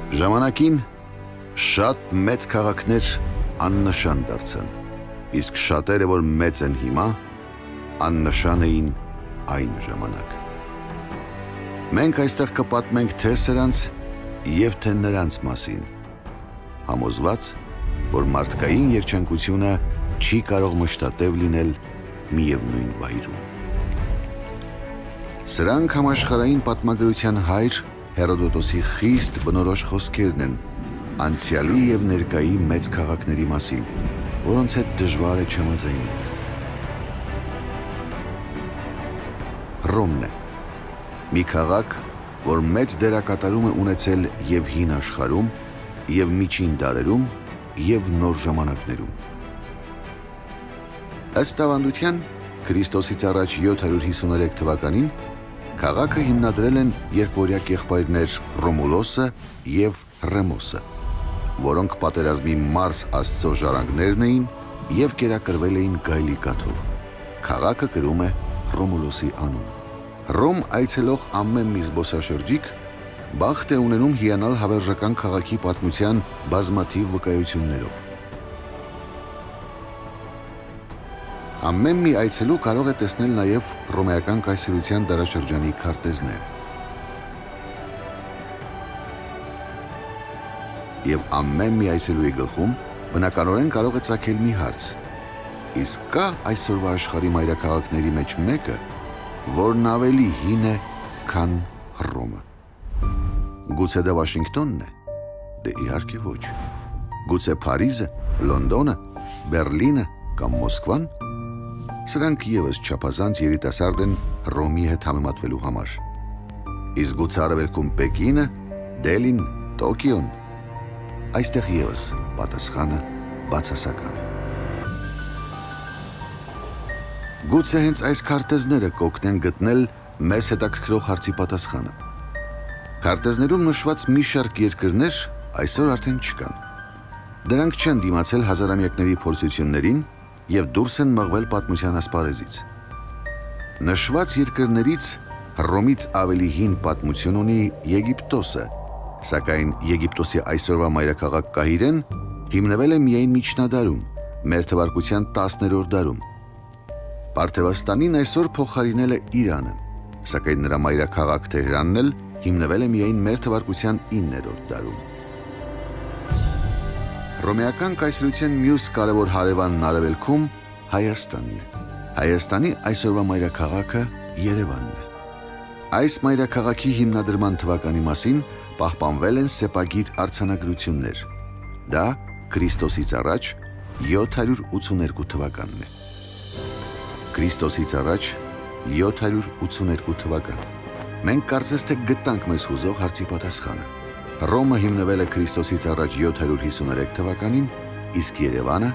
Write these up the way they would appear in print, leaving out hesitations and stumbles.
Ժամանակին շատ մեծ քաղաքներ աննշան դարձան, իսկ շատերը, որ մեծ են հիմա, աննշան էին այն ժամանակ։ Մենք այստեղ կպատմենք թե սրանց և թե նրանց մասին, համոզված, որ մարդկային երջանկությունը չի կարող մշտատև լինել միևնույն վայրում։ Սրանք համաշխարհային պատմագրության հայր Հերոդոտոսի խիստ բնորոշ խոսքերն են անցյալի և ներկայի մեծ քաղաքների մասին, որոնց հետ դժվար է չհամաձայնել։ Հռոմն է, մի քաղաք, որ մեծ դերակատարում է ունեցել և հին աշխարհում, և միջին դարերում, և նոր ժամանակներում։ Ըստ ավանդության, Քրիստոսից առաջ 753 թվականին քաղաքը հիմնադրել են երկվորյա եղբայրներ Ռոմուլոսը և Ռեմոսը, որոնք պատերազմի մարս Աստծո ժառանգներն էին և կերակրվել էին գայլի կաթով։ Քաղաքը կրում է Ռոմուլոսի անուն։ Հռոմ այցելող ամեն մի զբոսաշրջիկ բախտ է ունենում հիանալ հավերժական քաղաքի պատմության բազմաթիվ վկայություններով։ Ամեն մի այցելու կարող է տեսնել նաև հռոմեական կայսրության դարաշրջանի քարտեզները։ Եվ ամեն մի այցելուի գլխում բնականորեն կարող է ծագել մի հարց. իսկ կա այսօրվա աշխարհի մայրաքաղաքների մեջ մեկը, որն ավելի հին է, քան Հռոմը։ Գուցե դա Վաշինգտոնն է։ Դե իհարկե ոչ։ Գուցե Փարիզը, Լոնդոնը, Բերլինը կամ Մոսկվան։ Սրանք ևս չափազանց երիտասարդ են Հռոմի հետ համեմատվելու համար։ Իսկ գուցե Արևելքում Պեկինը, Դելին, Տոկիոն։ Այստեղ ևս պատասխանը բացասական է։ Գուցե հենց այս քարտեզները կօգնեն գտնել մեզ հետաքրքրող հարցի պատասխանը։ Քարտեզներում նշված մի շարք երկրներ այսօր արդեն չկան։ Դրանք չեն դիմացել հազարամյակների փորձություններին և դուրս են մղվել պատմության ասպարեզից։ Նշված երկրներից Հռոմից ավելի հին պատմություն ունի Եգիպտոսը, սակայն Եգիպտոսի այսօրվա մայրաքաղաք Կահիրեն հիմնվել է միայն միջնադարում, մեր թվարկության 10-րդ դարում։ Պարթևաստանին այսօր փոխարինել է Իրանը, սակայն նրա մայրաքաղաք Թեհրանն էլ հիմնվել է միայն մեր թվարկության 9-րդ դարում։ Հռոմեական կայսրության մյուս կարևոր հարևանն Արևելքում Հայաստանն է։ Հայաստանի այսօրվա մայրաքաղաքը Երևանն է։ Այս մայրաքաղաքի հիմնադրման թվականի մասին պահպանվել են սեպագիր արձանագրություններ։ Դա Քրիստոսից առաջ 782 թվականն է։ Քրիստոսից առաջ 782 թվական։ Մենք կարծես թե գտանք մեզ հուզող հարցի պատասխանը։ Հռոմը հիմնվել է Քրիստոսից առաջ 753 թվականին, իսկ Երևանը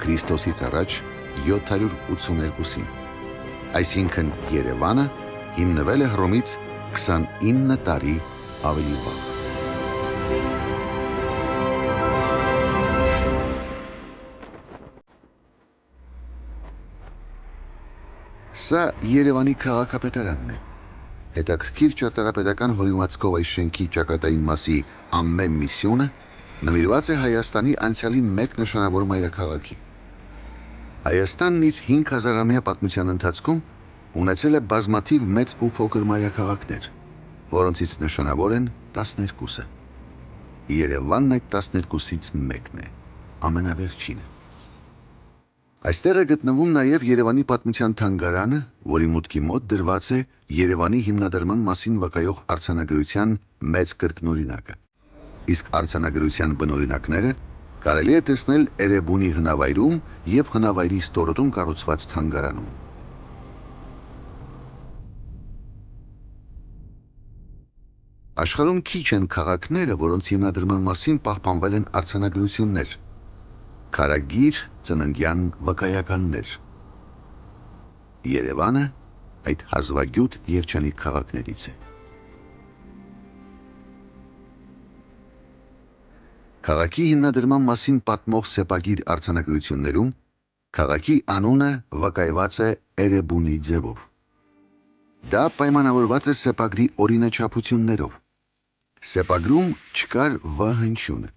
Քրիստոսից առաջ 782-ին։ Այսինքն Երևանը հիմնվել է Հռոմից 29 տարի ավելի վաղ։ Սա Երևանի քաղաքապետարանն է։ Հետաքրքիր ճարտարապետական հորինվածքով այս շենքի ճակատային մասի ամեն մի սյունը նվիրված է Հայաստանի անցյալի մեկ նշանավոր մայրաքաղաքի։ Հայաստանն իր 5000-ամյա պատմության ընթացքում ունեցել է բազմաթիվ մեծ ու փոքր մայրաքաղաքներ, որոնցից նշանավոր են 12-ը։ Երևանն այդ 12-ից մեկն է, ամենավերջինը։ Այստեղ է գտնվում նաև Երևանի պատմության թանգարանը, որի մուտքի մոտ դրված է Երևանի հիմնադրման մասին վկայող արձանագրության մեծ կրկնօրինակը։ Իսկ արձանագրության բնօրինակները կարելի է տեսնել Էրեբունի հնավայրում և հնավայրի ստորոտում կառուցված թանգարանում։ Աշխարհում քիչ են քաղաքները, որոնց հիմնադրման մասին պահպանվել են արձանագրություններ, քարագիր ծննդյան վկայականներ։ Երևանը այդ հազվագյուտ երջանիկ քաղաքներից է։ Քաղաքի հիմնադրման մասին պատմող սեպագիր արձանագրություններում քաղաքի անունը վկայված է Էրեբունի ձևով։ Դա պայմանավորված է սեպագրի օրինաչափություններով։ Սեպագրում չկար վ հնչյունը,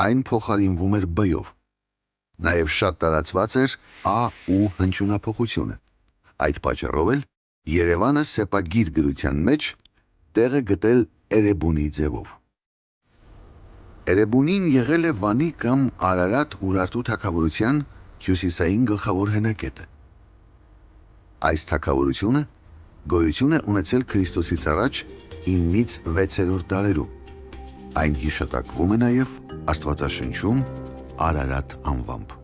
այն փոխարինվում էր բ-ով, նաև շատ տարածված էր ա ու հնչյունափոխությունը, այդ պատճառով էլ Երևանը սեպագիր գրության մեջ տեղ է գտել Էրեբունի ձևով։ Էրեբունին եղել է Վանի կամ Արարատ Ուրարտու թագավորության հյուսիսային գլխավոր հենակետը։ Այս թագավորությունը գոյություն է ունեցել Քրիստոսից առաջ 9-ից 6-րդ դարերում։ Այն հիշատակվում է նաև Աստվածաշնչում Արարատ անվամբ։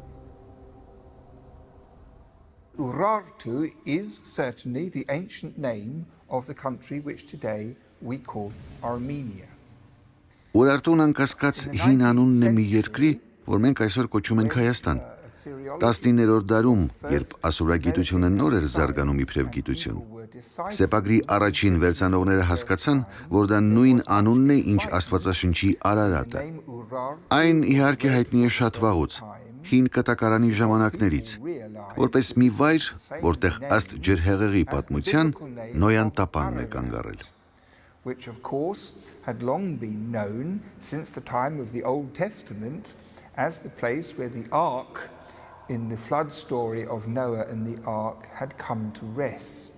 Urartu is certainly the ancient name of the country which today we call Armenia. Ուրարտուն անկասկած հին անունն է մի երկրի, որ մենք այսօր կոչում ենք Հայաստան։ 19-րդ դարում, երբ ասորագիտությունը նոր էր զարգանում իբրև գիտություն, սեպագրի առաջին վերցանողները հասկացան, որ դա նույն անունն է, ինչ Աստվածաշնչի Արարատը։ Այն իհարկե հայտնի է շատ վաղուց, հին կտակարանի ժամանակներից, որպես մի վայր, որտեղ ըստ ջրհեղեղի պատմության Նոյան տապանն է կանգ առել։ Which of course had long been known since the time of the Old Testament as the place where the ark in the flood story of Noah and the ark had come to rest.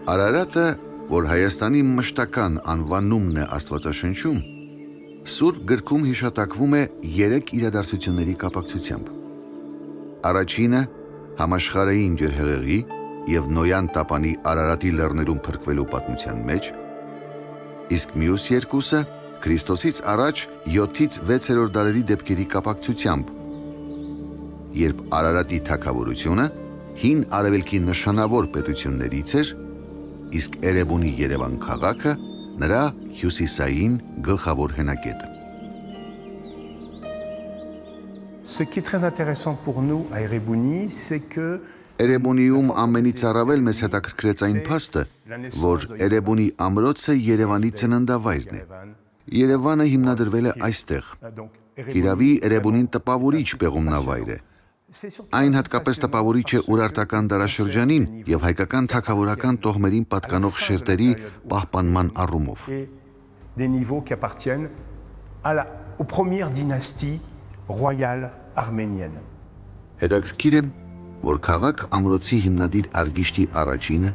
Արարատը, որ Հայաստանի մշտական անվանումն է Աստվածաշնչում, Սուրբ գրքում հիշատակվում է 3 իրադարձությունների կապակցությամբ։ Առաջինը համաշխարհային ջրհեղեղի և Նոյան տապանի Արարատի լեռներում փրկվելու պատմության մեջ, իսկ մյուս երկուսը Քրիստոսից առաջ 7-ից 6-րդ դարերի դեպքերի կապակցությամբ, երբ Արարատի թագավորությունը հին արևելքի նշանավոր պետություններից էր, իսկ Էրեբունի Երևան քաղաքը նրա հյուսիսային գլխավոր հենակետը։ Ce qui est très intéressant pour nous à Erebuni, c'est que Էրեբունիում ամենից առավել մեզ հետաքրքրեց այն փաստը, որ Էրեբունի ամրոցը Երևանի ծննդավայրն է։ Երևանը հիմնադրվել է այստեղ։ Իրավի Էրեբունին տպավորիչ պեղումնավայր է։ Այն հատկապես տպավորիչ է ուրարտական դարաշրջանին և հայկական թագավորական տոհմերին պատկանող շերտերի պահպանման առումով։ des niveaux qui appartiennent aux premières dynasties royales arméniennes. Հետաքրքիր է, որ քաղաք ամրոցի հիմնադիր Արգիշտի առաջինը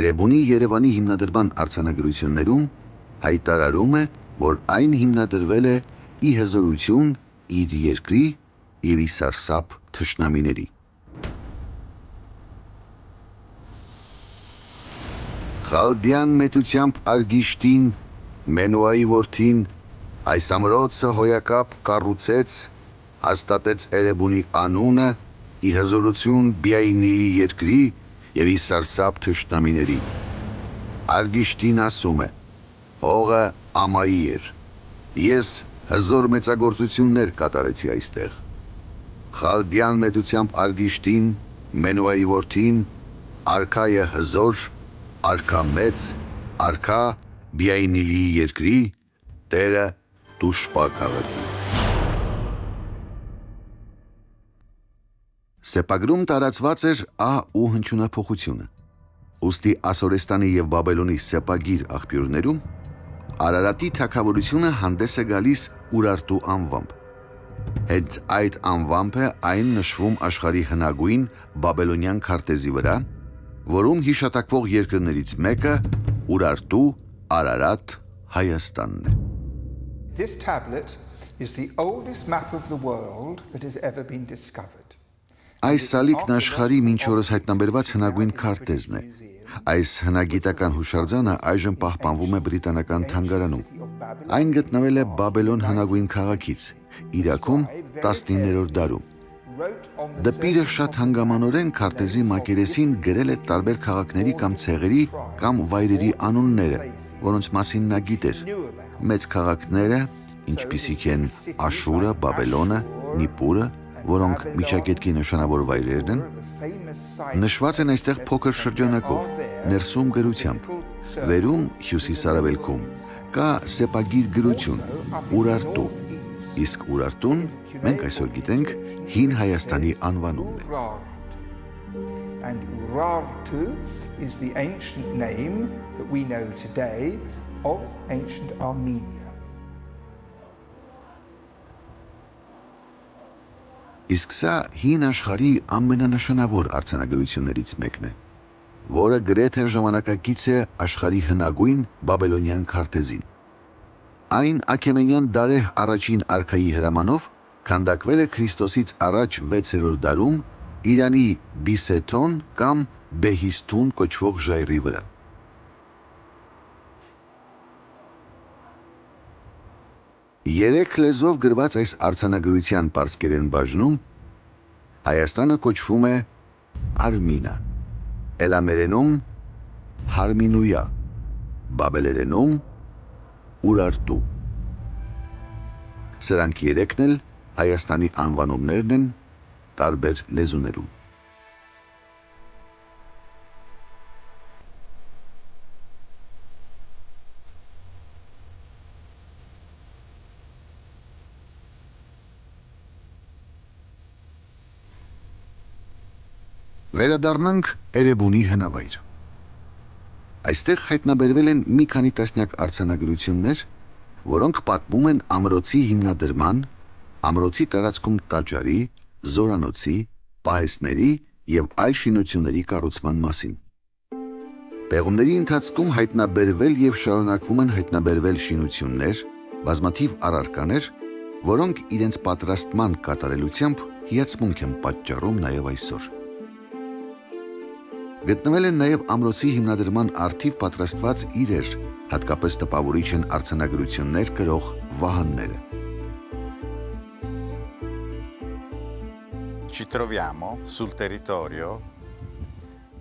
Էրեբունի Երևանի հիմնադրման արձանագրություններում հայտարարում է, որ այն հիմնադրվել է ի հզորություն իր երկրի և ի սարսափ թշնամիների։ Խալդյան մեծությամբ Արգիշտին, Մենուայի որդին, այս ամրոցը հոյակապ կառուցեց, հաստատեց Էրեբունի անունը ի հզորություն Բիայնիի երկրի և ի սարսափ թշնամիների։ Արգիշտին ասում է. հողը ամայի էր, ես հզոր մեծագործություններ կատարեցի այստեղ։ Խալդյան մեծությամբ Արգիշտին, Մենուայի որդին, արքայը հզոր, արքա մեծ, արքա Բիայնիի երկրի, տերը Տուշպա քաղաքի։ Սեպագրում տարածված էր ա ու հնչյունափոխությունը։ Ուստի Ասորեստանի և Բաբելոնի սեպագիր աղբյուրներում Արարատի թագավորությունը հանդես է գալիս Ուրարտու անվամբ։ Հենց այդ անվամբ է այն նշվում աշխարհի հնագույն բաբելոնյան քարտեզի վրա, որում հիշատակվող երկրներից մեկը Ուրարտու Արարատ Հայաստանն է։ This tablet is the oldest map of the world that has ever been discovered. Այս սալիկն աշխարհի մինչ օրս հայտնաբերված հնագույն քարտեզն է։ Այս հնագիտական հուշարձանը այժմ պահպանվում է բրիտանական թանգարանում։ Այն գտնվել է Բաբելոն հնագույն քաղաքից, Իրաքում 19-րդ դարում։ Դպիրը շատ հանգամանորեն քարտեզի մակերեսին գրել է տարբեր քաղաքների կամ ցեղերի կամ վայրերի անունները, որոնց մասին նա գիտեր։ Մեծ քաղաքները, ինչպիսիք են Աշուրը, Բաբելոնը, Նիպուրը, որոնք միջակետքի նշանավոր վայրերն են, նշված են այստեղ փոքր շրջանակով, ներսում գրությամբ, վերում հյուսիս-արևելքում կա սեպագիր գրություն, Ուրարտու, իսկ Ուրարտուն մենք այսօր գիտենք հին Հայաստանի անվանումն է։ Urartu is the ancient name that we know today of ancient Armenia. Իսկ սա հին աշխարհի ամենանշանավոր արձանագրություններից մեկն է, որը գրեթե ժամանակակից է աշխարհի հնագույն բաբելոնյան քարտեզին։ Այն Աքեմենյան դարեհ առաջին արքայի հրամանով քանդակվել է Քրիստոսից առաջ 6-րդ դարում Իրանի Բիսեթոն կամ Բեհիստուն կոչվող ժայռի վրա։ Երեք լեզվով գրված այս արձանագրության պարսկերեն բաժնում Հայաստանը կոչվում է Արմինա, էլամերենում Հարմինույա, բաբելերենում Ուրարտու։ Սրանք երեքն էլ Հայաստանի անվանումներն են տարբեր լեզուներում։ Վերադառնանք Էրեբունի հնավայր։ Այստեղ հայտնաբերվել են մի քանի տասնյակ արձանագրություններ, որոնք պատմում են ամրոցի հիմնադրման, ամրոցի տարածքում տաճարի, զորանոցի, պահեստների և այլ շինությունների կառուցման մասին։ Պեղումների ընթացքում հայտնաբերվել և շարունակվում են հայտնաբերվել շինություններ, բազմաթիվ առարկաներ, որոնք իրենց պատրաստման կատարելությամբ հիացմունք են պատճառում նաև այսօր։ Գտնվել են նաև ամրոցի հիմնադրման առթիվ պատրաստված իրեր, հատկապես տպավորիչ են արձանագրություններ կրող վահանները։ Ci troviamo sul territorio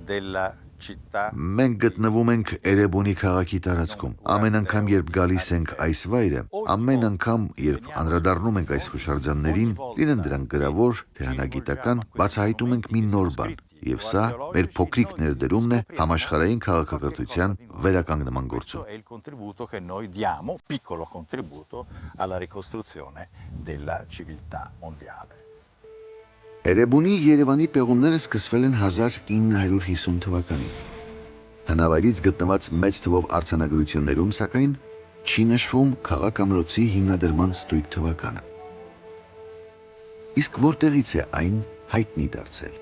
della città. Մենք գտնվում ենք Էրեբունի քաղաքի տարածքում։ Ամեն անգամ, երբ գալիս ենք այս վայրը, ամեն անգամ, երբ անդրադառնում ենք այս հուշարձաններին, լինեն դրանք գրավոր, թե հնագիտական, բացահայտում ենք մի նոր բան, եւ սա մեր փոքրիկ ներդրումն է համաշխարհային քաղաքակրթության վերականգնման գործում։ È il contributo che noi diamo, piccolo contributo alla ricostruzione della civiltà mondiale. Էրեբունի Երևանի պեղումները սկսվել են 1950 թվականին։ Հնավայրից գտնված մեծ թվով արձանագրություններում, սակայն, չի նշվում քաղաք ամրոցի հիմնադրման ստույգ թվականը։ Իսկ որտեղից է այն հայտնի դարձել։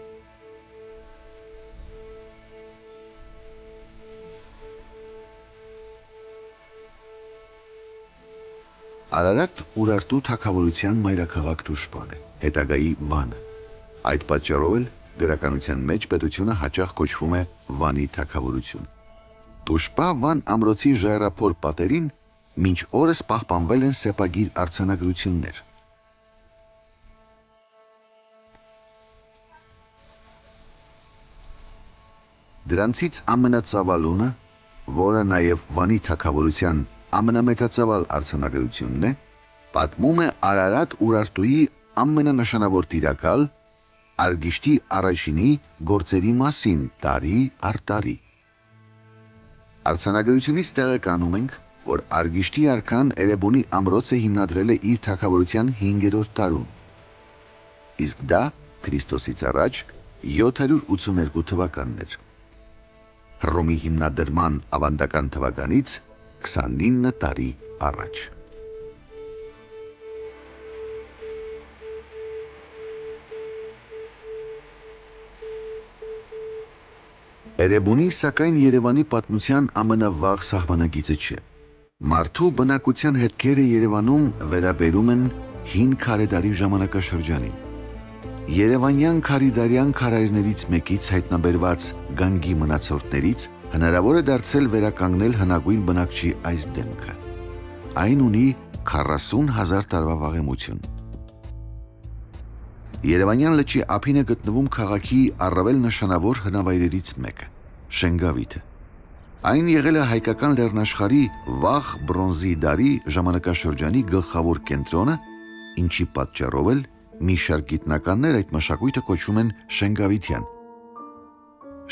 Արարատ Ուրարտու թագավորության մայրաքաղաք Թուշպան է, հետագայի Վանը։ Այդ պատճառով էլ գրականության մեջ պետությունը հաճախ կոչվում է Վանի թագավորություն։ Թուշպա Վան ամրոցի ժայռափոր պատերին մինչ օրս պահպանվել են սեպագիր արձանագրություններ։ Դրանցից ամենածավալունը, որը նաև Վանի թագավորության ամենամեծածավալ արձանագրությունն է, պատմում է Արարատ Ուրարտուի ամենանշանավոր տիրակալ Արգիշտի առաջինի գործերի մասին տարի առ տարի։ Արձանագրությունից տեղեկանում ենք, որ Արգիշտի արքան Էրեբունի ամրոցը հիմնադրել է իր թագավորության 5-րդ տարում, իսկ դա Քրիստոսից առաջ 782 թվականն էր։ Հռոմի հիմնադրման ավանդական թվականից 29 տարի առաջ։ Էրեբունի, սակայն Երևանի պատմության ամենավաղ սահմանագիծը չէ։ Մարդու բնակության հետքերը Երևանում վերաբերում են հին քարեդարի ժամանակաշրջանին։ Երևանյան քարիդարյան քարայրներից մեկից հայտնաբերված գանգի մնացորդներից հնարավոր է դարձել վերականգնել հնագույն բնակչի այս դեմքը։ Այն ունի 40,000 տարվա վաղեմություն։ Երևանյան լճի ափին է գտնվում քաղաքի առավել նշանավոր հնավայրերից մեկը՝ Շենգավիթը։ Այն եղել է հայկական լեռնաշխարհի վաղ բրոնզի դարի ժամանակաշրջանի գլխավոր կենտրոնը, ինչի պատճառով էլ մի շարք գիտնականներ այդ մշակույթը կոչում են Շենգավիթյան։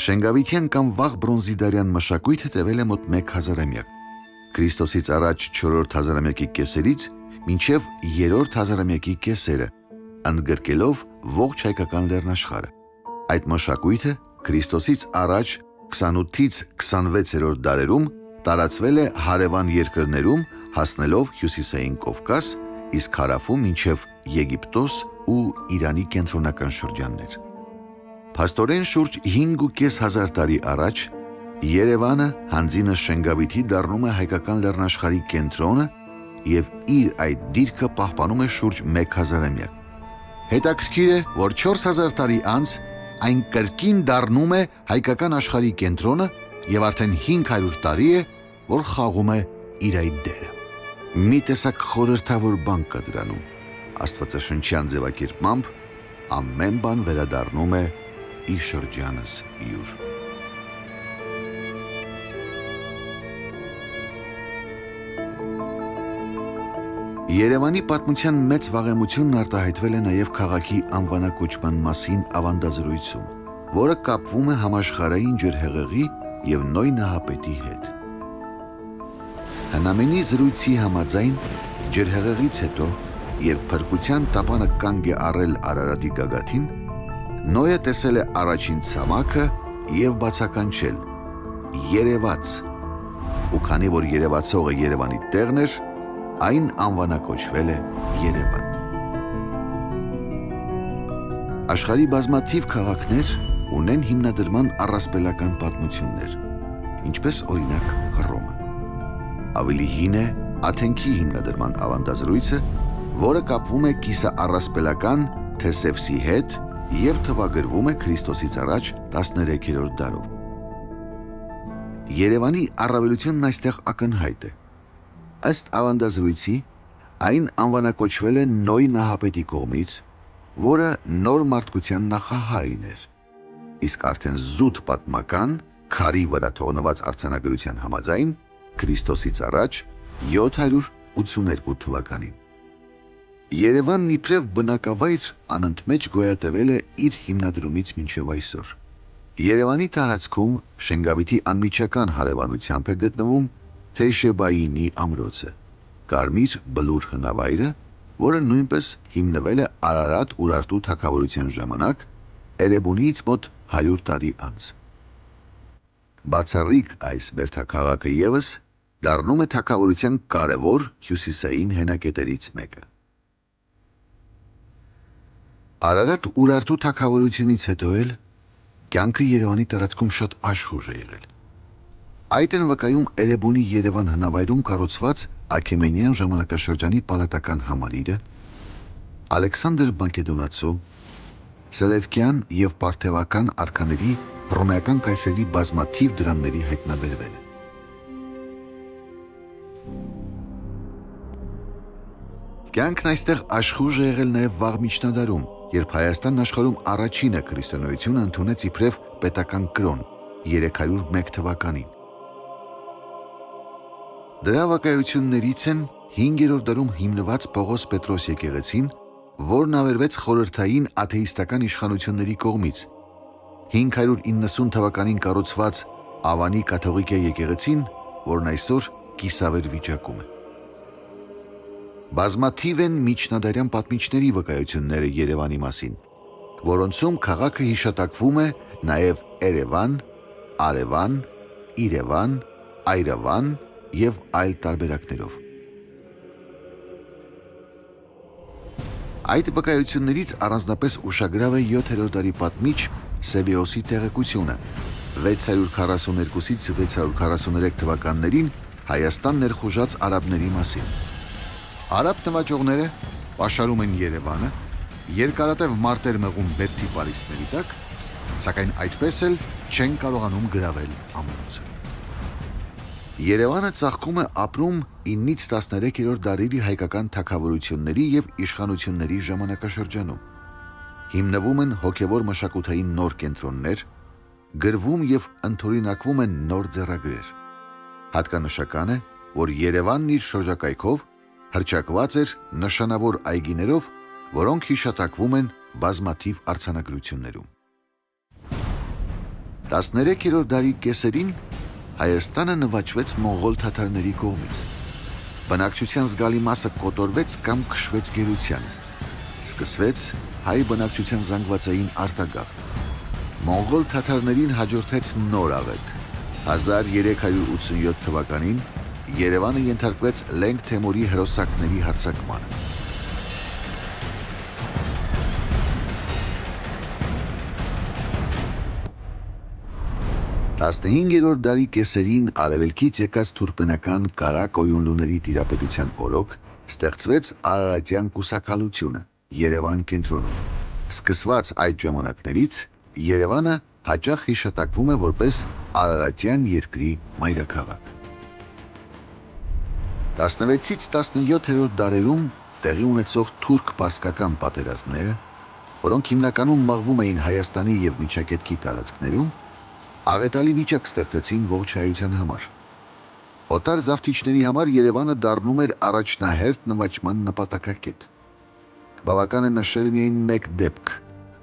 Շենգավիթյան կամ վաղ բրոնզիդարյան մշակույթը տևել է մոտ 1000-ամյակ։ Քրիստոսից առաջ 4-րդ հազարամյակի կեսերից մինչև 3-րդ հազարամյակի կեսերը, ընդգրկելով ողջ հայկական լեռնաշխարհը։ Այդ մշակույթը Քրիստոսից առաջ 28-ից 26-րդ դարերում տարածվել է հարևան երկրներում, հասնելով Հյուսիսային Կովկաս, իսկ հարավում մինչև Եգիպտոս ու Իրանի կենտրոնական շրջաններ։ Փաստորեն շուրջ 5.500 տարի առաջ Երևանը հանձինը Շենգավիթի դառնում է հայկական լեռնաշխարհի կենտրոնը եւ իր այդ դիրքը պահպանում է շուրջ 1000-ամյակ։ Հետաքրքիր է, որ 4000 տարի անց այն կրկին դառնում է հայկական աշխարհի կենտրոնը եւ արդեն 500 տարի է, որ խաղում է իր այդ դերը։ Մի տեսակ խորհրդավոր բան կա դրանում։ Աստվածաշնչյան ձևակերպմամբ ամեն բան վերադառնում է իր շրջանս յուր։ Երևանի պատմության մեծ վաղեմությունն արտահայտվել է նաև քաղաքի անվանակոչման մասին ավանդազրույցում, որը կապվում է համաշխարհային ջրհեղեղի եւ Նոյ նահապետի հետ։ Հնամենի զրույցի համաձայն ջրհեղեղից հետո, երբ փրկության տապանը կանգ է առել Արարատի գագաթին, Նոյը տեսել է առաջին ցամաքը եւ բացականչել. Երևաց։ Ու քանի որ երևացողը Երևանի տեղն էր, այն անվանակոչվել է Երևան։ Աշխարհի բազմաթիվ քաղաքներ ունեն հիմնադրման առասպելական պատմություններ, ինչպես օրինակ Հռոմը։ Ավելի հին է Աթենքի հիմնադրման ավանդազրույցը, որը կապվում է կիսաառասպելական Թեսևսի հետ եւ թվագրվում է Քրիստոսից առաջ 13-րդ դարով։ Երևանի առավելությունն այստեղ ակնհայտ է։ Ըստ ավանդազրույցի, այն անվանակոչվել է Նոյ նահապետի կողմից, որը նոր մարդկության նախահայրն էր, իսկ արդեն զուտ պատմական քարի վրա թողնված արձանագրության համաձայն Քրիստոսից առաջ 782 թվականին։ Երևանն իբրև բնակավայր անընդմեջ գոյատևել է իր հիմնադրումից մինչև այսօր։ Երևանի տարածքում Շենգավիթի անմիջական հարևանությամբ է գտնվում Թեյշեբայինի ամրոցը, Կարմիր Բլուր հնավայրը, որը նույնպես հիմնվել է Արարատ-Ուրարտու թագավորության ժամանակ, Էրեբունիից մոտ 100 տարի անց։ Բացառիկ այս բերդաքաղաքը ևս դառնում է թագավորության կարևոր հյուսիսային հենակետերից մեկը։ Արարատ-Ուրարտու թագավորությունից հետո էլ կյանքը Երևանի տարածքում շատ աշխուժ է եղել։ Այդ են վկայում Էրեբունի Երևան հնավայրում կառուցված Աքեմենյան ժամանակաշրջանի պալատական համալիրը, Ալեքսանդր Մակեդոնացու, Սելևկյան եւ Պարթևական արքաների հռոմեական կայսրերի բազմաթիվ դրամների հայտնաբերվելը։ Կյանքն այստեղ աշխուժ է եղել նաև վաղ միջնադարում, երբ Հայաստանն աշխարհում առաջինը քրիստոնեությունը ընդունեց իբրև պետական կրոն 301 թվականին։ Դրա վկայություններից են 5-րդ դարում հիմնված Պողոս Պետրոս եկեղեցին, որն ավերվեց խորհրդային աթեիստական իշխանությունների կողմից, 590 թվականին կառուցված Ավանի կաթողիկե եկեղեցին, որն այսօր կիսավեր վիճակում է։ Բազմաթիվ են միջնադարյան պատմիչների վկայությունները Երևանի մասին, որոնցում քաղաքը հիշատակվում է նաև Էրևան, Արևան, Իրևան, Այրավան եւ այլ տարբերակներով։ Այդ վկայություններից առանձնապես ուշագրավ է 7-րդ դարի պատմիչ Սեբեոսի տեղեկությունը 642-ից 643 թվականներին Հայաստան ներխուժած արաբների մասին։ Արաբ նվաճողները պաշարում են Երևանը, երկարատև մարտեր մղում բերդի պարիսպների տակ, սակայն այդպես էլ չեն կարողանում գրավել ամրոցը։ Երևանը ծաղկում է ապրում 9-ից 13-րդ դարերի հայկական թագավորությունների եւ իշխանությունների ժամանակաշրջանում։ Հիմնվում են հոգևոր մշակութային նոր կենտրոններ, գրվում եւ ընդօրինակվում են նոր ձեռագրեր։ Հատկանշական է, որ Երևանն իր շրջակայքով հռչակված էր նշանավոր այգիներով, որոնք հիշատակվում են բազմաթիվ արձանագրություններում։ 13-րդ դարի կեսերին Հայաստանը նվաճվեց մոնղոլ թաթարների կողմից։ Բնակչության զգալի մասը կոտորվեց կամ քշվեց գերությանը։ Սկսվեց հայ բնակչության զանգվածային արտագաղթ։ Մոնղոլ թաթարներին հաջորդեց նոր աղետ։ 1387 թվականին Երևանը ենթարկվեց Լենգ Թեմուրի հրոսակների հարձակմանը։ Տասնհինգերորդ դարի կեսերին արևելքից եկած թուրքմենական կարակ օյունլուների տիրապետության օրոք ստեղծվեց արարատյան կուսակալությունը Երևան կենտրոնում։ Սկսված այդ ժամանակներից Երևանը հաճախ հիշատակվում է որպես Արարատյան երկրի մայրաքաղաք։ 16-ից 17-րդ դարերում տեղի ունեցող թուրք-պարսկական պատերազմները, որոնք հիմնականում մղվում էին Հայաստանի և Միջագետքի տարածքներում, աղետալի վիճակ ստեղծեցին ողջ հայության համար։ Օտար զավթիչների համար Երևանը դառնում էր առաջնահերթ նվաճման նպատակակետ։ Բավական է նշել միայն մեկ դեպք։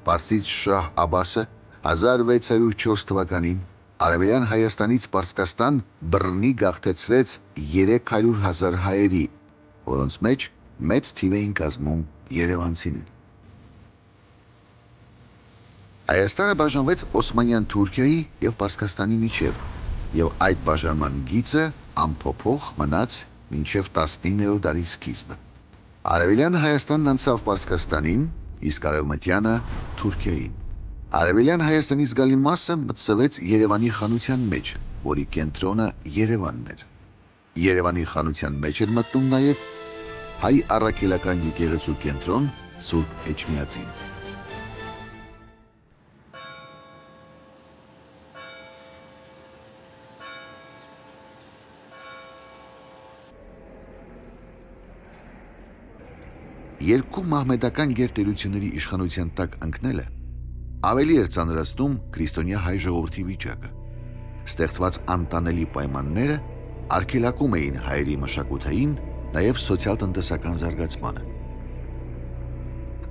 Պարսից շահ Աբասը 1604 թվականին Արևելյան Հայաստանից Պարսկաստան բռնի գաղթեցրեց 300,000 հայերի, որոնց մեջ մեծ թիվ էին կազմում երևանցիներ։ Հայաստանը բաժանվեց Օսմանյան Թուրքիայի և Պարսկաստանի միջև, և այդ բաժանման գիծը անփոփոխ մնաց մինչև 19-րդ դարի սկիզբը։ Արևելյան Հայաստանն անցավ Պարսկաստանին, իսկ արևմտյանը Թուրքիային։ Արևելյան Հայաստանի զգալի մասը մտցվեց Երևանի խանության մեջ, որի կենտրոնը Երևանն էր։ Երևանի խանության մեջ էր մտնում նաև հայ առաքելական եկեղեցու կենտրոն Սուրբ Էջմիածին։ Երկու մահմեդական գերտերությունների իշխանության տակ ընկնելը ավելի էր ծանրացնում քրիստոնյա հայ ժողովրդի վիճակը։ Ստեղծված անտանելի պայմանները արգելակում էին հայերի մշակութային, նաև սոցիալ-տնտեսական զարգացմանը։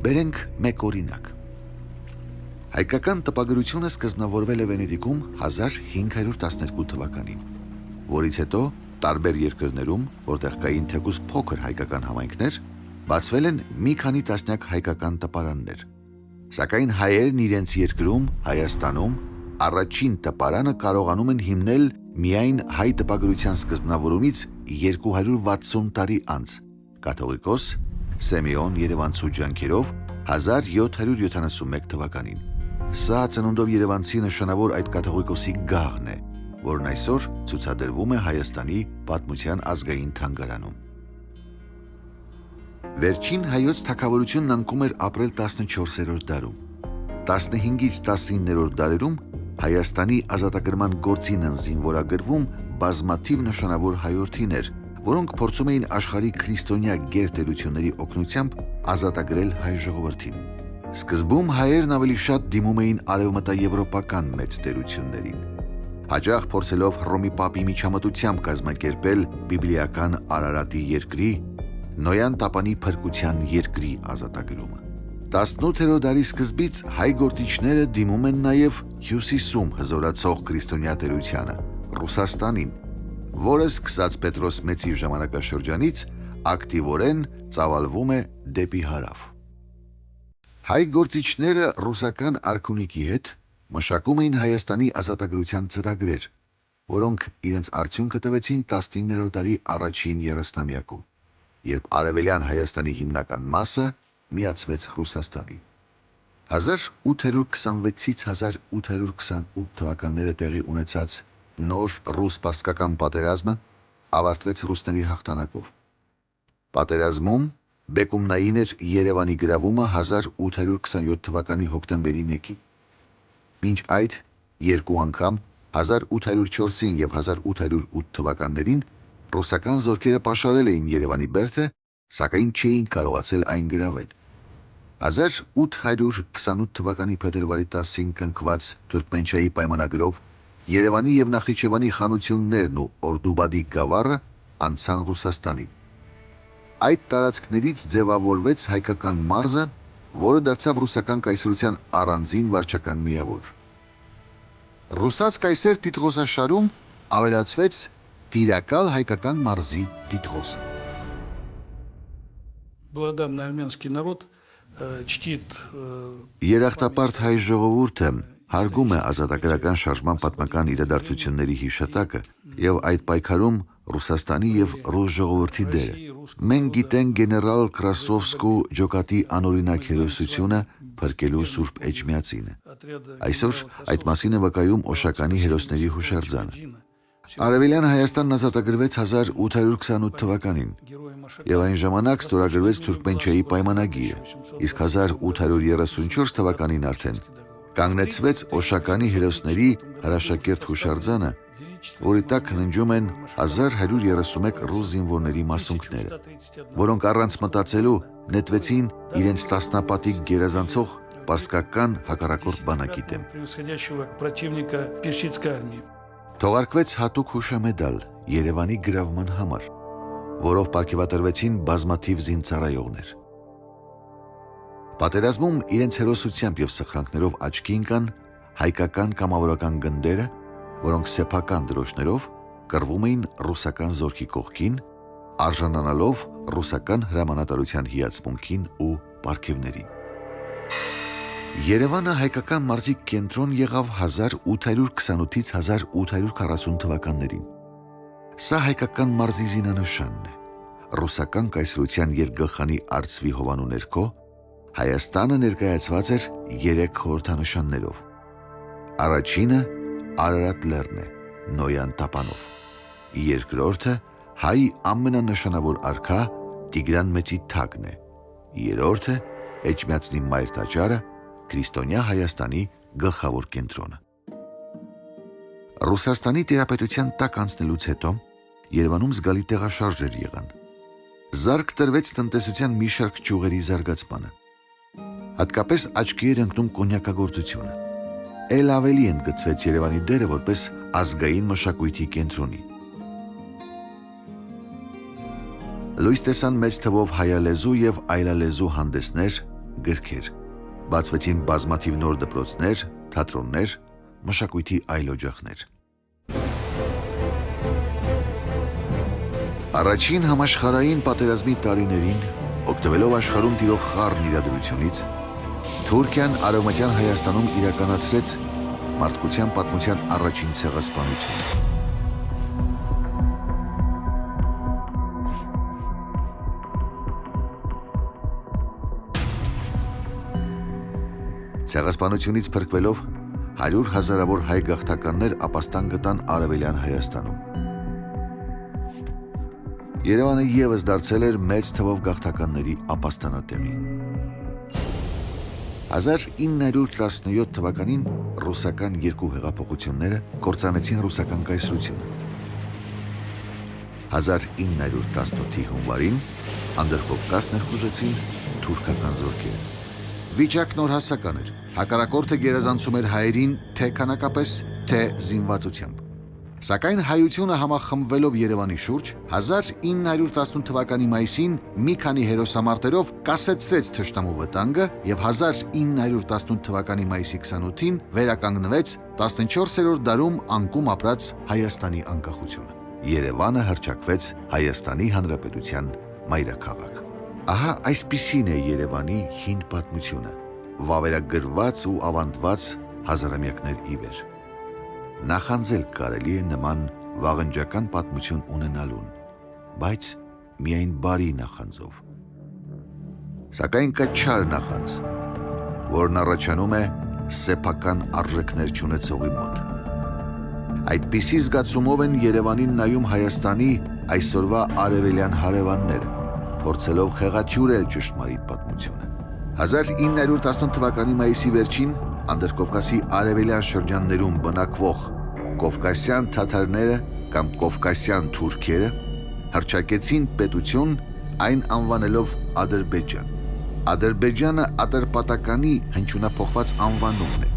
Բերենք մեկ օրինակ։ Հայկական տպագրությունը սկզբնավորվել է Վենետիկում 1512 թվականին, որից հետո տարբեր երկրներում, որտեղ կային թեկուզ փոքր հայկական համայնքներ, բացվել են մի քանի տասնյակ հայկական տպարաններ։ Սակայն հայերն իրենց երկրում, Հայաստանում, առաջին տպարանը կարողանում են հիմնել միայն հայ տպագրության սկզբնավորումից 260 տարի անց, կաթողիկոս Սեմեոն Երևանցու ջանքերով 1771 թվականին։ Սա ծնունդով երևանցի նշանավոր այդ կաթողիկոսի գաղն է, որն այսօր ցուցադրվում է Հայաստանի պատմության ազգային թանգարանում։ Վերջին հայոց թագավորությունն անկում էր ապրել 14-րդ դարում։ 15-ից 19-րդ դարերում Հայաստանի ազատագրման գործին են զինվորագրվում բազմաթիվ նշանավոր հայորդիներ, որոնք փորձում էին աշխարհի քրիստոնյա գերտերությունների օգնությամբ ազատագրել հայ ժողովրդին։ Սկզբում հայերն ավելի շատ դիմում էին արևմտաեվրոպական մեծ տերություններին, հաճախ փորձելով Հռոմի պապի միջամտությամբ կազմակերպել բիբլիական Արարատի երկրի, Նոյան տապանի փրկության երկրի ազատագրումը։ 18-րդ դարի սկզբից հայ գործիչները դիմում են նաև հյուսիսում հզորացող քրիստոնյա տերությանը, Ռուսաստանին, որը սկսած Պետրոս Մեծի ժամանակաշրջանից ակտիվորեն ծավալվում է դեպի հարավ։ Հայ գործիչները ռուսական արքունիքի հետ մշակում էին Հայաստանի ազատագրության ծրագրեր, որոնք իրենց արդյունքը տվեցին 19-րդ դարի առաջին 30-ամյակում, երբ արևելյան Հայաստանի հիմնական մասը միացվեց Ռուսաստանին։ 1826-ից 1828 թվականները տեղի ունեցած նոր ռուս-պարսկական պատերազմը ավարտվեց ռուսների հաղթանակով։ Պատերազմում բեկումնային էր Երևանի գրավումը 1827 թվականի հոկտեմբերի 1-ին։ Մինչ այդ երկու անգամ 1804-ին և 1808 թվականներին ռուսական զորքերը պաշարել էին Երևանի բերդը, սակայն չէին կարողացել այն գրավել։ 1828 թվականի փետրվարի 10-ին կնքված Թուրքմենչայի պայմանագրով Երևանի և Նախիջևանի խանություններն ու Օրդուբադի գավառը անցան Ռուսաստանին։ Այդ տարածքներից ձևավորվեց հայկական մարզը, որը դարձավ ռուսական կայսրության առանձին վարչական միավոր։ Ռուսաց կայսեր տիտղոսաշարում ավելացվեց տիրակալ հայկական մարզի տիտղոսը։ Благодарный армянский народ чтит Երախտապարտ հայ ժողովուրդը հարգում է ազատագրական շարժման պատմական իրադարձությունների հիշատակը եւ այդ պայքարում Ռուսաստանի եւ ռուս ժողովրդի դերը։ Մենք գիտենք գեներալ Կրասովսկու ջոկատի անօրինակ հերոսությունը փրկելու Սուրբ Էջմիածինը։ Այսօր այդ մասին է վկայում Օշականի հերոսների հուշարձանը։ Արևելյան Հայաստանն ազատագրվեց 1828 թվականին եւ այն ժամանակ ստորագրվեց Թուրքմենչայի պայմանագիրը, իսկ 1834 թվականին արդեն կանգնեցվեց Օշականի հերոսների հրաշակերտ հուշարձանը, որի տակ քննջում են 1131 ռուս զինվորների մասունքները, որոնք առանց մտածելու նետվեցին իրենց տասնապատիկ գերազանցող պարսկական հակառակորդ բանակի դեմ։ Թողարկվեց հատուկ հուշամեդալ Երևանի գրավման համար, որով պարգևատրվեցին բազմաթիվ զինծառայողներ։ Պատերազմում իրենց հերոսությամբ եւ սխրանքներով աչքի ընկան հայկական կամավորական գնդերը, որոնք սեփական դրոշներով կռվում էին ռուսական զորքի կողքին, արժանանալով ռուսական հրամանատարության հիացմունքին ու պարգևներին։ Երևանը հայկական մարզի կենտրոն եղավ 1828-ից 1840 թվականներին։ Սա հայկական մարզի զինանշանն է։ Ռուսական կայսրության երկգլխանի արծվի հովանու ներքո Հայաստանը ներկայացված էր 3 խորհրդանշաններով։ Առաջինը Արարատ լեռն է, Նոյան տապանով։ Երկրորդը հայ ամենանշանավոր արքա Տիգրան Մեծի թագն է։ Երրորդը Էջմիածնի մայր տաճարը, քրիստոնյա Հայաստանի գլխավոր կենտրոնը։ Ռուսաստանի տիրապետության տակ անցնելուց հետո Երևանում զգալի տեղաշարժեր եղան։ Զարկ տրվեց տնտեսության մի շարք ճյուղերի զարգացմանը։ Հատկապես աչքի էր ընկնում կոնյակագործությունը։ Էլ ավելի ընդգծվեց Երևանի դերը որպես ազգային մշակույթի կենտրոնի։ Լույս տեսան մեծ թվով հայալեզու եւ այլալեզու հանդեսներ, գրքեր։ Բացվեցին բազմաթիվ նոր դպրոցներ, թատրոններ, մշակույթի այլ օջախներ։ Առաջին համաշխարհային պատերազմի տարիներին, օգտվելով աշխարհում տիրող խառն իրադրությունից, Թուրքիան Արևմտյան Հայաստանում իրականացրեց մարդկության պատմության առաջին ցեղասպանությունը։ Ցեղասպանությունից փրկվելով 100 հազարավոր հայ գաղթականներ ապաստան գտան Արևելյան Հայաստանում։ Երևանը ևս դարձել էր մեծ թվով գաղթականների ապաստանատեղի։ 1917 թվականին ռուսական երկու հեղափոխությունները կործանեցին ռուսական կայսրությունը։ 1918-ի հունվարին Անդրկովկաս ներխուժեցին թուրքական զորքերը։ Վիճակն նորհասական էր։ Հակառակորդը գերազանցում էր հայերին թե քանակապես, թե զինվածությամբ։ Սակայն հայությունը համախմբվելով Երևանի շուրջ 1918 թվականի մայիսին մի քանի հերոսամարտերով կասեցրեց թշնամու վտանգը եւ 1918 թվականի մայիսի 28-ին վերականգնվեց 14-րդ դարում անկում ապրած Հայաստանի անկախությունը։ Երևանը հռչակվեց Հայաստանի Հանրապետության մայրաքաղաք։ Ահա այսպիսին է Երևանի հին պատմությունը, վավերագրված ու ավանդված հազարամյակներ ի վեր։ Նախանձել կարելի է նման վաղնջական պատմություն ունենալուն, բայց միայն բարի նախանձով։ Սակայն կա չար նախանձ, որն առաջանում է սեփական արժեքներ չունեցողի մոտ։ Այդպիսի զգացումով են Երևանին նայում Հայաստանի այսօրվա արևելյան հարևանները, փորձելով խեղաթյուրել ճշմարիտ պատմությունը։ 1918 թվականի մայիսի վերջին Անդրկովկասի արևելյան շրջաններում բնակվող կովկասյան թաթարները կամ կովկասյան թուրքերը հռչակեցին պետություն, այն անվանելով Ադրբեջան։ Ադրբեջանը Ատրպատականի հնչյունափոխված անվանումն է։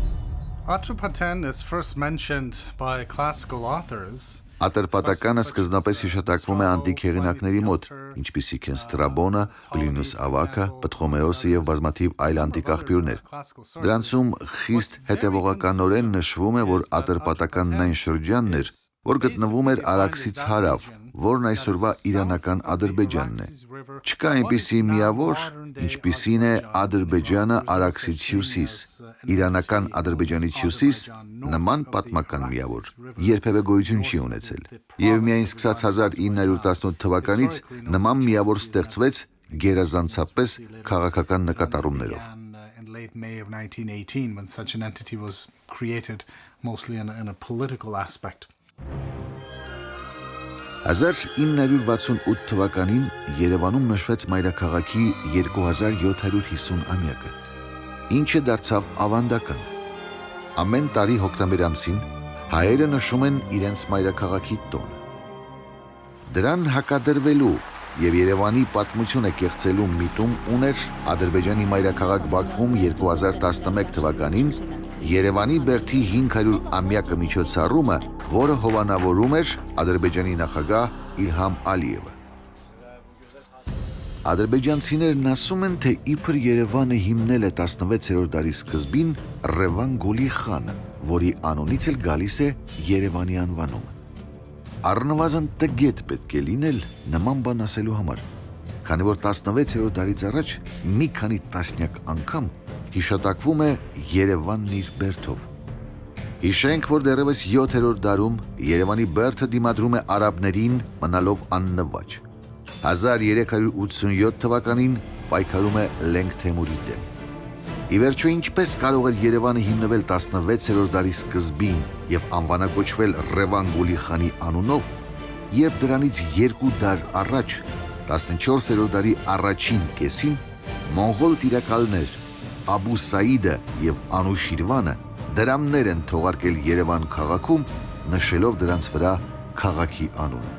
Atropaten is first mentioned by classical authors. Ատրպատականը սկզբնապես հիշատակվում է անտիկ հեղինակների մոտ, ինչպիսիք են Ստրաբոնը, Պլինուս Ավակը, Պտղոմեոսը եւ բազմաթիվ այլ անտիկ աղբյուրներ։ Դրանցում խիստ հետևողականորեն նշվում է, որ Ատրպատականն այն շրջանն էր, որ գտնվում էր Արաքսից հարավ, որն այսօրվա իրանական Ադրբեջանն է։ Չկա այնպիսի միավոր, ինչպիսին է Ադրբեջանը Արաքսից հյուսիս, իրանական Ադրբեջանից հյուսիս նման պատմական միավոր երբևէ գոյություն չի ունեցել, եւ միայն սկսած 1918 թվականից նման միավոր ստեղծվեց գերազանցապես քաղաքական նկատառումներով։ In late May of 1918, when such an entity was created, mostly in a political aspect. 1968 թվականին Երևանում նշվեց մայրաքաղաքի 2750-ամյակը, ինչը դարձավ ավանդական։ Ամեն տարի հոկտեմբեր ամսին հայերը նշում են իրենց մայրաքաղաքի տոնը։ Դրան հակադրվելու եւ Երևանի պատմությունը կեղծելու միտում ուներ Ադրբեջանի մայրաքաղաք Բաքվում 2011 թվականին Երևանի բերդի 500-ամյակը միջոցառումը, որը հովանավորում էր Ադրբեջանի նախագահ Իլհամ Ալիևը։ Ադրբեջանցիներն ասում են, թե իբր Երևանը հիմնել է 16-րդ դարի սկզբին Ռևան Գուլի խանը, որի անունից էլ գալիս է Երևանի անվանումը։ Առնվազն տգետ պետք է լինել նման բան ասելու համար, քանի որ 16-րդ դարից առաջ մի քանի տասնյակ անգամ հիշատակվում է Երևանն իր բերդով։ Հիշենք, որ դեռևս 7-րդ դարում Երևանի բերդը դիմադրում է արաբներին մնալով աննվաճ։ 1387 թվականին պայքարում է Լենգ Թեմուրի դեմ։ Ի վերջո ինչպես կարող էր Երևանը հիմնվել 16-րդ դարի սկզբին եւ անվանակոչվել Ռևան Գուլի խանի անունով, երբ դրանից 2 դար առաջ 14-րդ դարի առաջին կեսին մոնղոլ տիրակալներ Աբու Սաիդը եւ Անուշիրվանը դրամներ են թողարկել Երևան քաղաքում, նշելով դրանց վրա քաղաքի անունը։